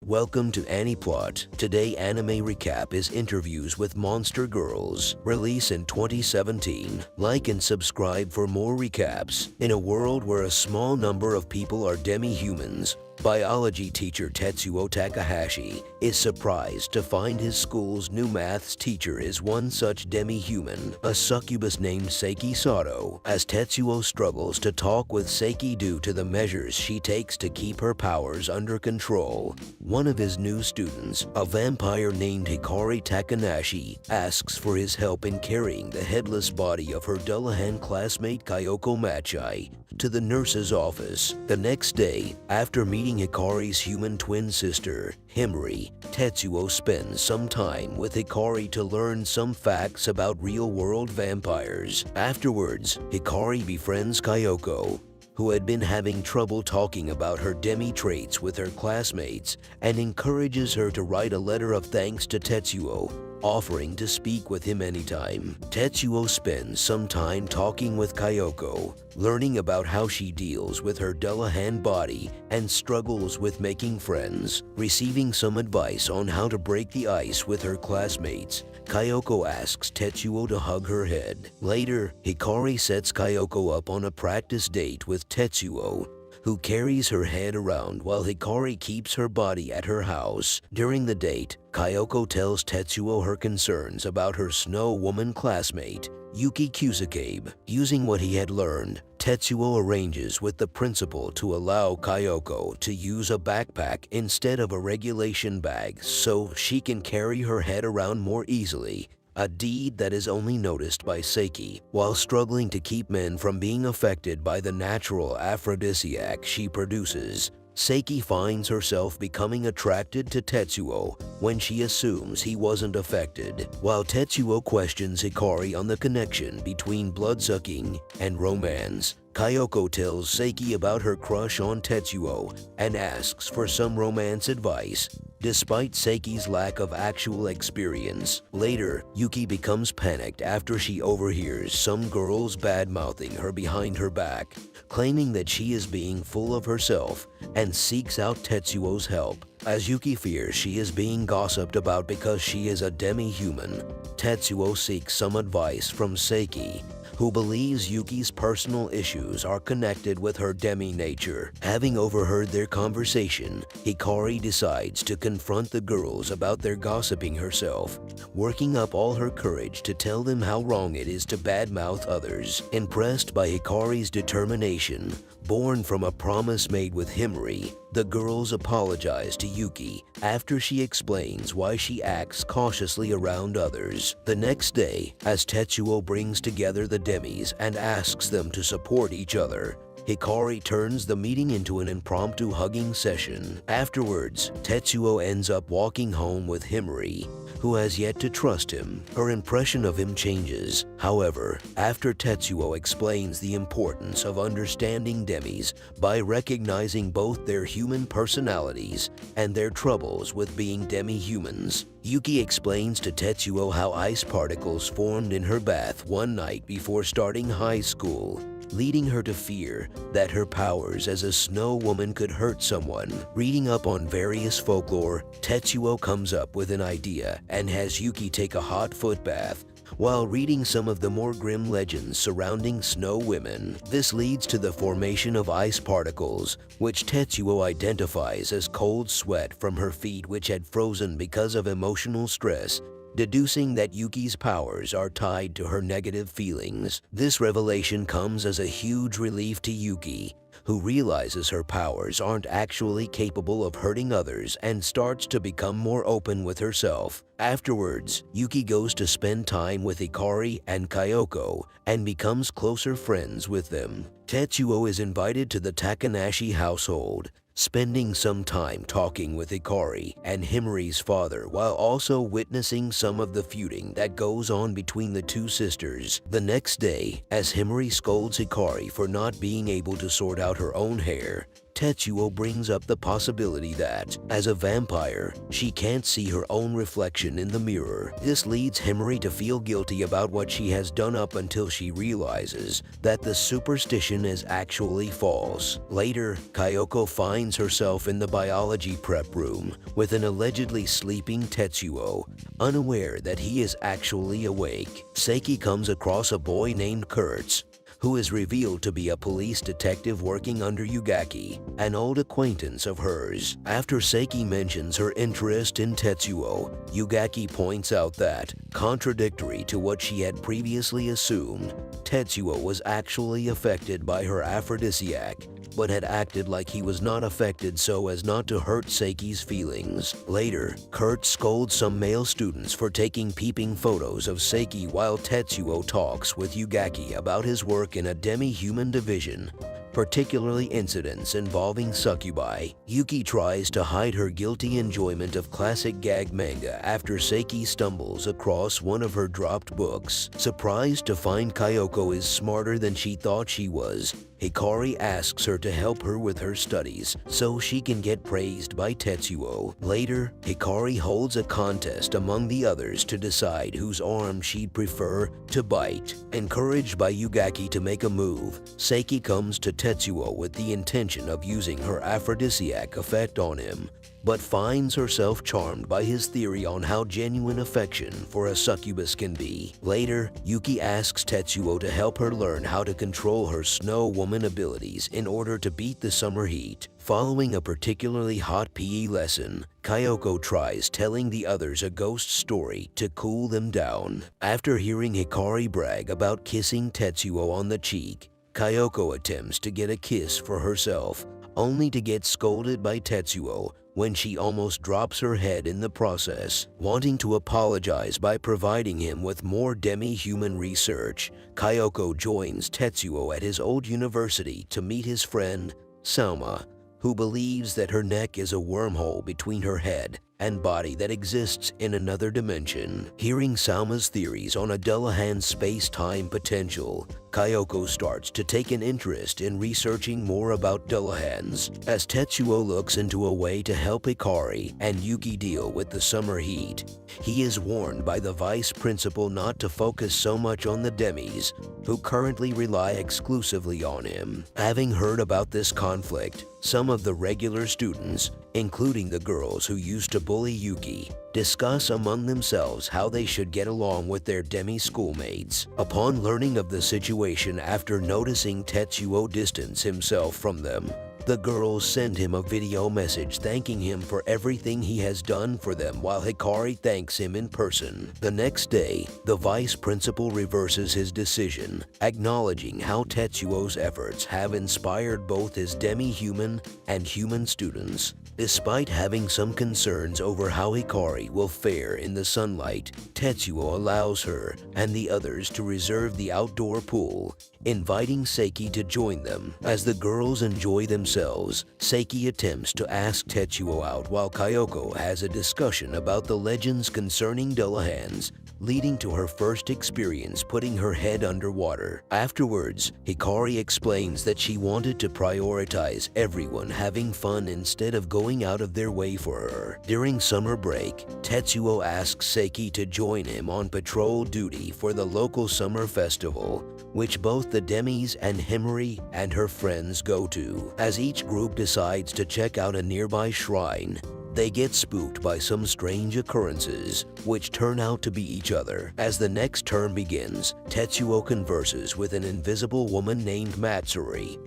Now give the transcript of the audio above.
Welcome to Aniplot. Today anime recap is interviews with Monster Girls, released in 2017. Like and subscribe for more recaps. In a world where a small number of people are demi-humans, biology teacher Tetsuo Takahashi is surprised to find his school's new maths teacher is one such demi-human, a succubus named Seiki Sato, as Tetsuo struggles to talk with Seiki due to the measures she takes to keep her powers under control. One of his new students, a vampire named Hikari Takanashi, asks for his help in carrying the headless body of her Dullahan classmate Kyoko Machai to the nurse's office. The next day, after meeting Hikari's human twin sister, Himari, Tetsuo spends some time with Hikari to learn some facts about real-world vampires. Afterwards, Hikari befriends Kyoko, who had been having trouble talking about her demi-traits with her classmates, and encourages her to write a letter of thanks to Tetsuo, offering to speak with him anytime. Tetsuo spends some time talking with Kyoko, learning about how she deals with her Dullahan body and struggles with making friends. Receiving some advice on how to break the ice with her classmates, Kyoko asks Tetsuo to hug her head. Later, Hikari sets Kyoko up on a practice date with Tetsuo, who carries her head around while Hikari keeps her body at her house. During the date, Kyoko tells Tetsuo her concerns about her Snow Woman classmate, Yuki Kusakabe. Using what he had learned, Tetsuo arranges with the principal to allow Kyoko to use a backpack instead of a regulation bag so she can carry her head around more easily, a deed that is only noticed by Seiki. While struggling to keep men from being affected by the natural aphrodisiac she produces, Seiki finds herself becoming attracted to Tetsuo when she assumes he wasn't affected. While Tetsuo questions Hikari on the connection between bloodsucking and romance, Kyoko tells Seiki about her crush on Tetsuo and asks for some romance advice, despite Seiki's lack of actual experience. Later, Yuki becomes panicked after she overhears some girls bad-mouthing her behind her back, claiming that she is being full of herself, and seeks out Tetsuo's help. As Yuki fears she is being gossiped about because she is a demi-human, Tetsuo seeks some advice from Seiki, who believes Yuki's personal issues are connected with her demi-nature. Having overheard their conversation, Hikari decides to confront the girls about their gossiping herself, working up all her courage to tell them how wrong it is to badmouth others. Impressed by Hikari's determination, born from a promise made with Himari, the girls apologize to Yuki after she explains why she acts cautiously around others. The next day, as Tetsuo brings together the demis and asks them to support each other, Hikari turns the meeting into an impromptu hugging session. Afterwards, Tetsuo ends up walking home with Himari, who has yet to trust him. Her impression of him changes, however, after Tetsuo explains the importance of understanding demis by recognizing both their human personalities and their troubles with being demi-humans. Yuki explains to Tetsuo how ice particles formed in her bath one night before starting high school, leading her to fear that her powers as a snow woman could hurt someone. Reading up on various folklore, Tetsuo comes up with an idea and has Yuki take a hot foot bath while reading some of the more grim legends surrounding snow women. This leads to the formation of ice particles, which Tetsuo identifies as cold sweat from her feet which had frozen because of emotional stress, deducing that Yuki's powers are tied to her negative feelings. This revelation comes as a huge relief to Yuki, who realizes her powers aren't actually capable of hurting others and starts to become more open with herself. Afterwards, Yuki goes to spend time with Hikari and Kyoko and becomes closer friends with them. Tetsuo is invited to the Takanashi household, spending some time talking with Hikari and Himari's father while also witnessing some of the feuding that goes on between the two sisters. The next day, as Himari scolds Hikari for not being able to sort out her own hair, Tetsuo brings up the possibility that, as a vampire, she can't see her own reflection in the mirror. This leads Himari to feel guilty about what she has done up until she realizes that the superstition is actually false. Later, Kyoko finds herself in the biology prep room with an allegedly sleeping Tetsuo, unaware that he is actually awake. Seiki comes across a boy named Kurtz, who is revealed to be a police detective working under Yugaki, an old acquaintance of hers. After Seiki mentions her interest in Tetsuo, Yugaki points out that, contradictory to what she had previously assumed, Tetsuo was actually affected by her aphrodisiac, but had acted like he was not affected so as not to hurt Seiki's feelings. Later, Kurt scolds some male students for taking peeping photos of Seiki while Tetsuo talks with Yugaki about his work in a Demi-Human division, particularly incidents involving succubi. Yuki tries to hide her guilty enjoyment of classic gag manga after Seiki stumbles across one of her dropped books. Surprised to find Kyoko is smarter than she thought she was, Hikari asks her to help her with her studies so she can get praised by Tetsuo. Later, Hikari holds a contest among the others to decide whose arm she'd prefer to bite. Encouraged by Yugaki to make a move, Seiki comes to Tetsuo with the intention of using her aphrodisiac effect on him, but finds herself charmed by his theory on how genuine affection for a succubus can be. Later, Yuki asks Tetsuo to help her learn how to control her snow woman abilities in order to beat the summer heat. Following a particularly hot PE lesson, Kyoko tries telling the others a ghost story to cool them down. After hearing Hikari brag about kissing Tetsuo on the cheek, Kyoko attempts to get a kiss for herself, only to get scolded by Tetsuo when she almost drops her head in the process. Wanting to apologize by providing him with more Demi-Human research, Kyoko joins Tetsuo at his old university to meet his friend, Salma, who believes that her neck is a wormhole between her head and body that exists in another dimension. Hearing Salma's theories on a Dullahan's space-time potential, Kyoko starts to take an interest in researching more about Dullahans. As Tetsuo looks into a way to help Hikari and Yuki deal with the summer heat, he is warned by the vice principal not to focus so much on the Demis, who currently rely exclusively on him. Having heard about this conflict, some of the regular students, including the girls who used to bully Yuki, discuss among themselves how they should get along with their Demi schoolmates. Upon learning of the situation after noticing Tetsuo distance himself from them, the girls send him a video message thanking him for everything he has done for them while Hikari thanks him in person. The next day, the vice principal reverses his decision, acknowledging how Tetsuo's efforts have inspired both his Demi-Human and human students. Despite having some concerns over how Hikari will fare in the sunlight, Tetsuo allows her and the others to reserve the outdoor pool, inviting Seiki to join them. As the girls enjoy themselves, Seiki attempts to ask Tetsuo out while Kyoko has a discussion about the legends concerning Dullahans, leading to her first experience putting her head underwater. Afterwards, Hikari explains that she wanted to prioritize everyone having fun instead of going out of their way for her. During summer break, Tetsuo asks Seiki to join him on patrol duty for the local summer festival, which both the Demis and Himari and her friends go to. As each group decides to check out a nearby shrine, they get spooked by some strange occurrences, which turn out to be each other. As the next term begins, Tetsuo converses with an invisible woman named Matsuri,